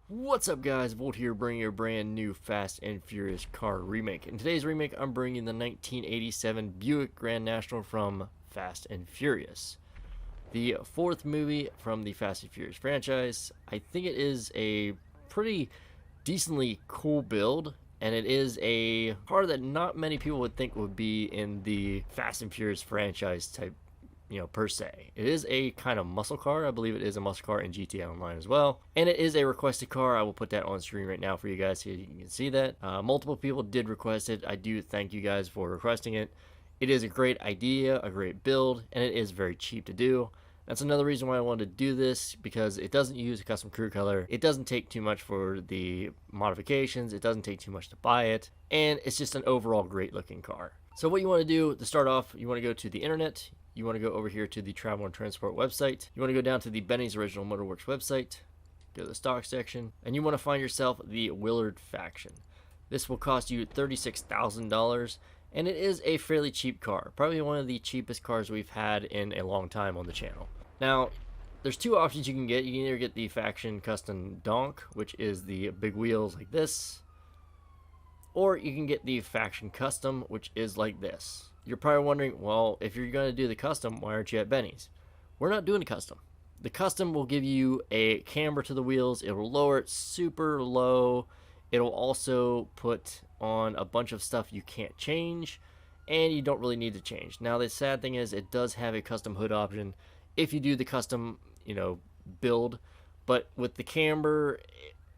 What's up, guys? Volt here, bringing you a brand new Fast and Furious car remake. In today's remake, I'm bringing the 1987 Buick Grand National from Fast and Furious, the fourth movie from the Fast and Furious franchise. I think it is a pretty decently cool build, and it is a car that not many people would think would be in the Fast and Furious franchise type, per se. It is a kind of muscle car. I believe it is a muscle car in GTA Online as well. And it is a requested car. I will put that on screen right now for you guys so you can see that. Multiple people did request it. I do thank you guys for requesting it. It is a great idea, a great build, and it is very cheap to do. That's another reason why I wanted to do this, because it doesn't use a custom crew color. It doesn't take too much for the modifications. It doesn't take too much to buy it. And it's just an overall great looking car. So what you want to do to start off, you want to go to the internet. You want to go over here to the Travel and Transport website. You want to go down to the Benny's Original Motorworks website. Go to the stock section. And you want to find yourself the Willard faction. This will cost you $36,000. And it is a fairly cheap car. Probably one of the cheapest cars we've had in a long time on the channel. Now, there's two options you can get. You can either get the Faction Custom Donk, which is the big wheels like this. Or you can get the Faction Custom, which is like this. You're probably wondering, well, if you're going to do the custom, why aren't you at Benny's? We're not doing the custom. The custom will give you a camber to the wheels. It will lower it super low. It'll also put on a bunch of stuff you can't change, and you don't really need to change. Now, the sad thing is it does have a custom hood option if you do the custom, build. But with the camber,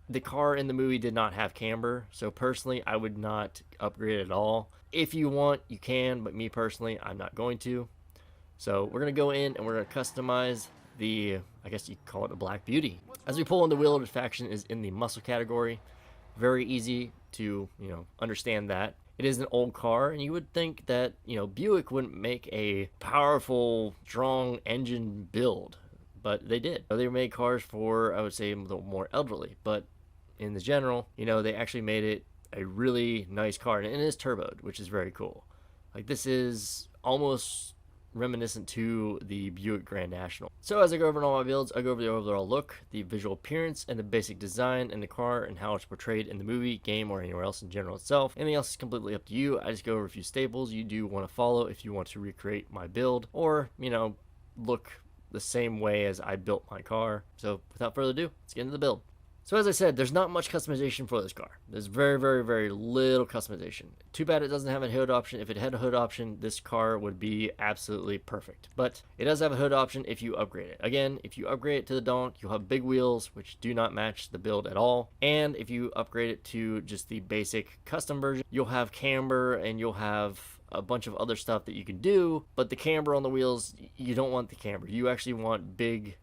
the car in the movie did not have camber, so personally, I would not upgrade it at all. If you want, you can, but me personally, I'm not going to. So we're going to go in and we're going to customize the, I guess you call it a Black Beauty. As we pull in, the Willard faction is in the muscle category. Very easy to, understand that. It is an old car, and you would think that, Buick wouldn't make a powerful, strong engine build, but they did. They made cars for, I would say, a little more elderly, but in the general, they actually made it a really nice car, and it is turboed, which is very cool. Like, this is almost reminiscent to the Buick Grand National. So as I go over all my builds, I go over the overall look, the visual appearance, and the basic design in the car and how it's portrayed in the movie, game, or anywhere else in general itself. Anything else is completely up to you. I just go over a few staples you do want to follow if you want to recreate my build, or, look the same way as I built my car. So without further ado, let's get into the build. So as I said, there's not much customization for this car. There's very, very, very little customization. Too bad it doesn't have a hood option. If it had a hood option, this car would be absolutely perfect. But it does have a hood option if you upgrade it. Again, if you upgrade it to the Donk, you'll have big wheels, which do not match the build at all. And if you upgrade it to just the basic custom version, you'll have camber and you'll have a bunch of other stuff that you can do. But the camber on the wheels, you don't want the camber. You actually want big...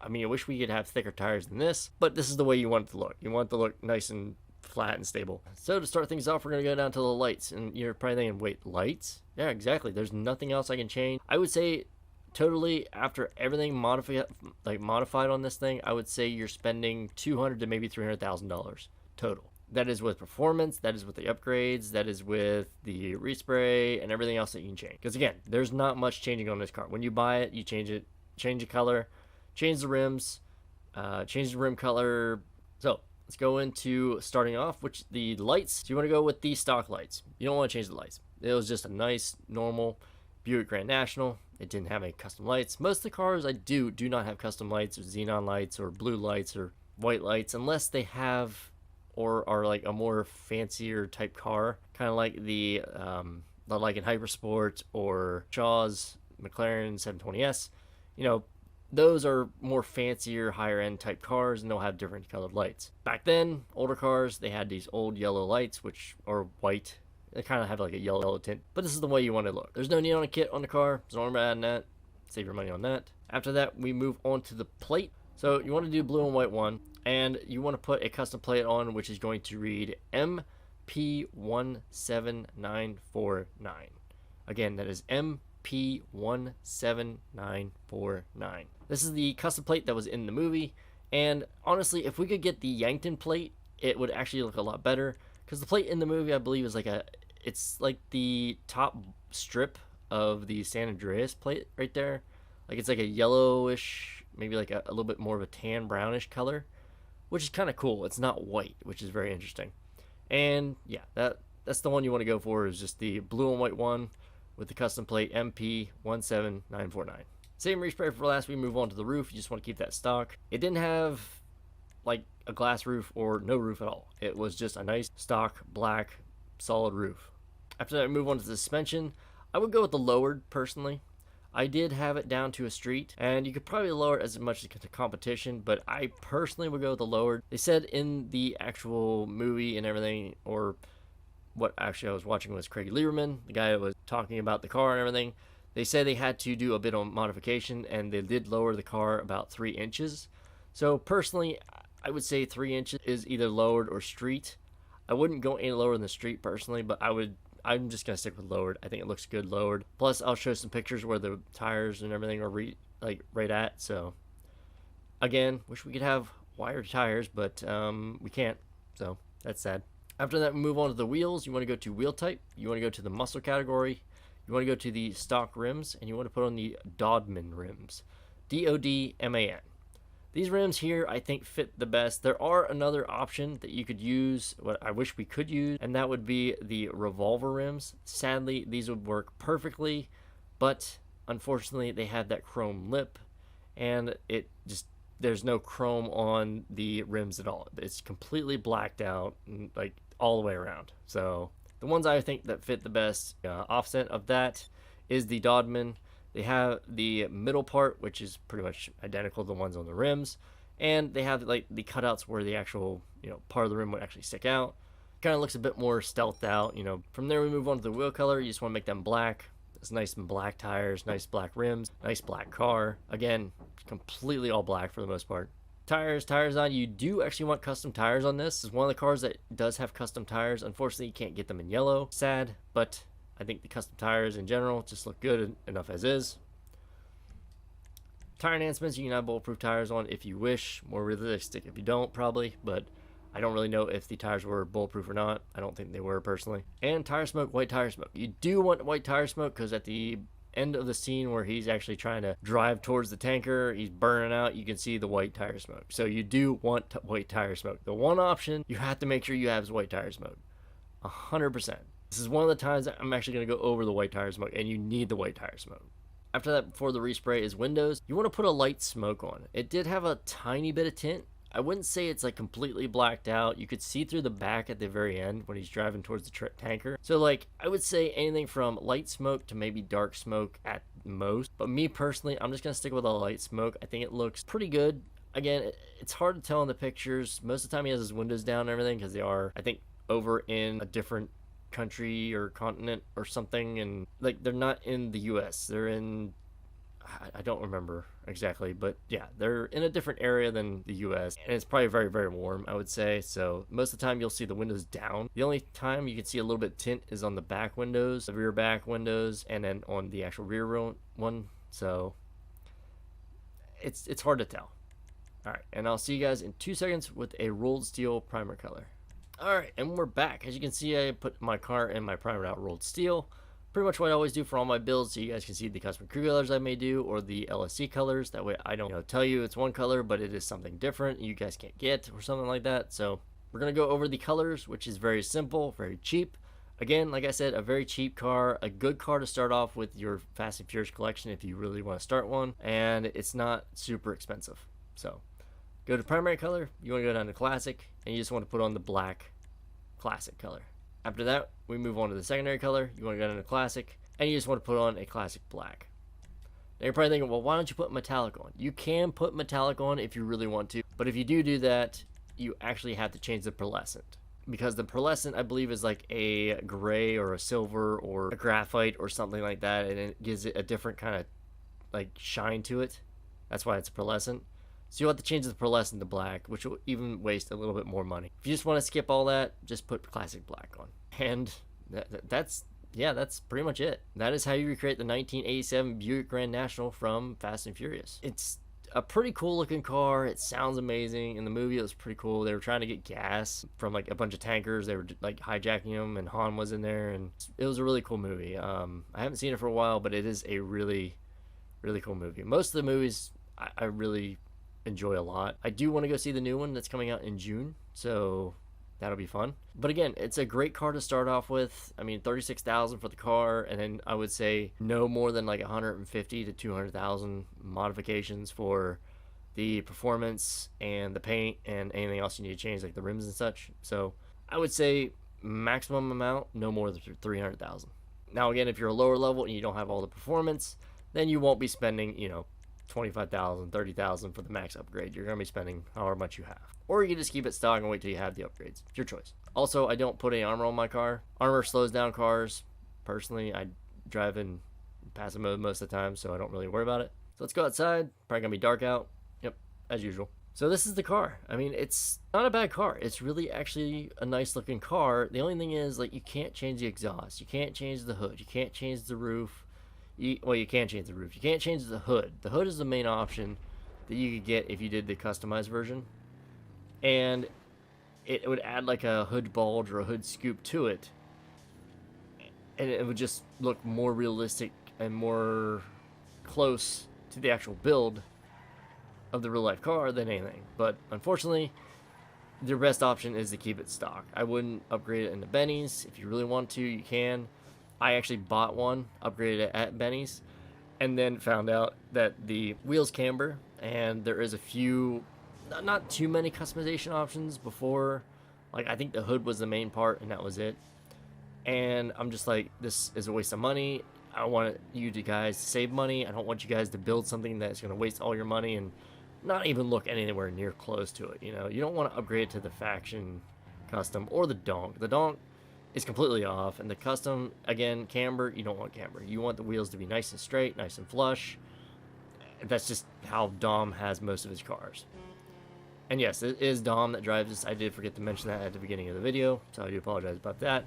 I mean, I wish we could have thicker tires than this, but this is the way you want it to look. You want it to look nice and flat and stable. So to start things off, we're going to go down to the lights. And you're probably thinking, wait, lights? Yeah, exactly. There's nothing else I can change. I would say totally after everything modified on this thing, I would say you're spending $200,000 to maybe $300,000 total. That is with performance, that is with the upgrades, that is with the respray and everything else that you can change. Because again, there's not much changing on this car. When you buy it, you change it, change the color, change the rims, change the rim color. So let's go into starting off, which the lights. So you want to go with the stock lights. You don't want to change the lights. It was just a nice, normal Buick Grand National. It didn't have any custom lights. Most of the cars I do not have custom lights or xenon lights or blue lights or white lights, unless they have or are like a more fancier type car, kind of like the like in Hypersport or Shaw's McLaren 720S. Those are more fancier, higher end type cars, and they'll have different colored lights. Back then, older cars, they had these old yellow lights, which are white. They kind of have like a yellow tint, but this is the way you want to look. There's no neon kit on the car, so don't worry about adding that. Save your money on that. After that, we move on to the plate. So you want to do blue and white one, and you want to put a custom plate on, which is going to read MP17949. Again, that is MP17949. This is the custom plate that was in the movie, and honestly, if we could get the Yankton plate, it would actually look a lot better, because the plate in the movie, I believe, is it's like the top strip of the San Andreas plate right there. Like, it's like a yellowish, maybe like a little bit more of a tan brownish color. which is kind of cool. It's not white, which is very interesting. And yeah, that's the one you want to go for, is just the blue and white one with the custom plate MP17949. Same respray for last. We move on to the roof. You just want to keep that stock. It didn't have like a glass roof or no roof at all. It was just a nice stock black solid roof. After that, we move on to the suspension. I would go with the lowered personally. I did have it down to a street, and you could probably lower it as much as the competition, but I personally would go with the lowered. They said in the actual movie and everything, or what actually I was watching was Craig Lieberman, the guy that was talking about the car and everything. They said they had to do a bit of modification, and they did lower the car about 3 inches. So personally, I would say 3 inches is either lowered or street. I wouldn't go any lower than the street personally, but I'm just going to stick with lowered. I think it looks good lowered. Plus, I'll show some pictures where the tires and everything are right at. So, again, wish we could have wired tires, but we can't. So, that's sad. After that, we move on to the wheels. You want to go to wheel type. You want to go to the muscle category. You want to go to the stock rims, and you want to put on the Dodman rims. Dodman. These rims here, I think, fit the best. There are another option that you could use, what I wish we could use, and that would be the revolver rims. Sadly, these would work perfectly, but unfortunately, they have that chrome lip, and there's no chrome on the rims at all. It's completely blacked out, like all the way around. So the ones I think that fit the best offset of that is the Dodman. They have the middle part, which is pretty much identical to the ones on the rims, and they have like the cutouts where the actual part of the rim would actually stick out. Kind of looks a bit more stealthed out. From there we move on to the wheel color. You just want to make them black. It's nice and black tires, nice black rims, nice black car. Again, completely all black for the most part. Tires on. You do actually want custom tires on this. This is one of the cars that does have custom tires. Unfortunately, you can't get them in yellow. Sad, but I think the custom tires in general just look good enough as is. Tire enhancements, you can have bulletproof tires on if you wish. More realistic if you don't, probably. But I don't really know if the tires were bulletproof or not. I don't think they were, personally. And tire smoke, white tire smoke. You do want white tire smoke because at the end of the scene where he's actually trying to drive towards the tanker, he's burning out, you can see the white tire smoke. So you do want white tire smoke. The one option you have to make sure you have is white tire smoke. 100%. This is one of the times that I'm actually going to go over the white tire smoke, and you need the white tire smoke. After that, before the respray is windows, you want to put a light smoke on. It did have a tiny bit of tint. I wouldn't say it's like completely blacked out. You could see through the back at the very end when he's driving towards the tanker. So like, I would say anything from light smoke to maybe dark smoke at most. But me personally, I'm just going to stick with a light smoke. I think it looks pretty good. Again, it's hard to tell in the pictures. Most of the time he has his windows down and everything because they are, I think, over in a different country or continent or something, and like they're not in the US, they're in, I don't remember exactly, but yeah, they're in a different area than the US, and it's probably very, very warm, I would say. So most of the time you'll see the windows down. The only time you can see a little bit tint is on the back windows, the rear back windows, and then on the actual rear one. So it's hard to tell. All right, and I'll see you guys in 2 seconds with a rolled steel primer color. Alright, and we're back. As you can see, I put my car in my primer out rolled steel. Pretty much what I always do for all my builds, so you guys can see the custom crew colors I may do, or the LSC colors. That way I don't tell you it's one color, but it is something different you guys can't get, or something like that. So we're going to go over the colors, which is very simple, very cheap. Again, like I said, a very cheap car, a good car to start off with your Fast and Furious collection if you really want to start one, and it's not super expensive. So go to primary color, you want to go down to classic, and you just want to put on the black classic color. After that, we move on to the secondary color. You want to go down to classic, and you just want to put on a classic black. Now you're probably thinking, well, why don't you put metallic on? You can put metallic on if you really want to, but if you do that, you actually have to change the pearlescent. Because the pearlescent, I believe, is like a gray or a silver or a graphite or something like that, and it gives it a different kind of like shine to it. That's why it's pearlescent. So you'll have to change the pearlescent to black, which will even waste a little bit more money. If you just want to skip all that, just put classic black on. And that's pretty much it. That is how you recreate the 1987 Buick Grand National from Fast and Furious. It's a pretty cool looking car. It sounds amazing. In the movie, it was pretty cool. They were trying to get gas from like a bunch of tankers. They were like hijacking them, and Han was in there, and it was a really cool movie. I haven't seen it for a while, but it is a really, really cool movie. Most of the movies I really enjoy a lot. I do want to go see the new one that's coming out in June, so that'll be fun. But again, it's a great car to start off with. I mean, 36,000 for the car, and then I would say no more than like 150 to 200,000 modifications for the performance and the paint and anything else you need to change, like the rims and such. So I would say maximum amount, no more than 300,000. Now again, if you're a lower level and you don't have all the performance, then you won't be spending, 25,000, 30,000 for the max upgrade. You're going to be spending however much you have. Or you can just keep it stock and wait till you have the upgrades. It's your choice. Also, I don't put any armor on my car. Armor slows down cars. Personally, I drive in passive mode most of the time, so I don't really worry about it. So let's go outside. Probably going to be dark out. Yep, as usual. So this is the car. I mean, it's not a bad car. It's really actually a nice looking car. The only thing is, like, you can't change the exhaust. You can't change the hood. You can't change the roof. Well, you can change the roof. You can't change the hood. The hood is the main option that you could get if you did the customized version. And it would add like a hood bulge or a hood scoop to it. And it would just look more realistic and more close to the actual build of the real life car than anything. But unfortunately, their best option is to keep it stock. I wouldn't upgrade it into Benny's. If you really want to, you can. I actually bought one, upgraded it at Benny's, and then found out that the wheels camber, and there is a few, not too many customization options before. Like, I think the hood was the main part, and that was it. And I'm just like, this is a waste of money. I want you guys to save money. I don't want you guys to build something that's going to waste all your money and not even look anywhere near close to it. You don't want to upgrade to the faction custom or the donk. The donk is completely off, and the custom, again, camber, you don't want camber. You want the wheels to be nice and straight, nice and flush. That's just how Dom has most of his cars. And yes, it is Dom that drives this. I did forget to mention that at the beginning of the video, so I do apologize about that.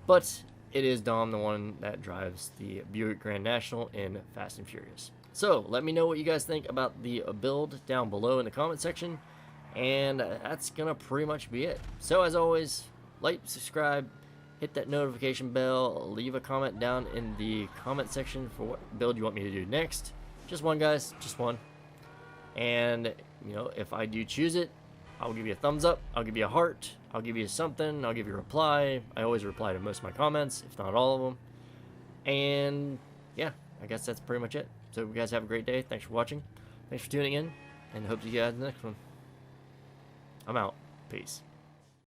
But it is Dom, the one that drives the Buick Grand National in Fast and Furious. So let me know what you guys think about the build down below in the comment section, and that's gonna pretty much be it. So as always, like, subscribe, hit that notification bell, leave a comment down in the comment section for what build you want me to do next. Just one, guys, just one. And if I do choose it, I'll give you a thumbs up, I'll give you a heart, I'll give you something, I'll give you a reply. I always reply to most of my comments, if not all of them. And yeah, I guess that's pretty much it. So you guys have a great day. Thanks for watching. Thanks for tuning in, and hope to see you guys in the next one. I'm out. Peace.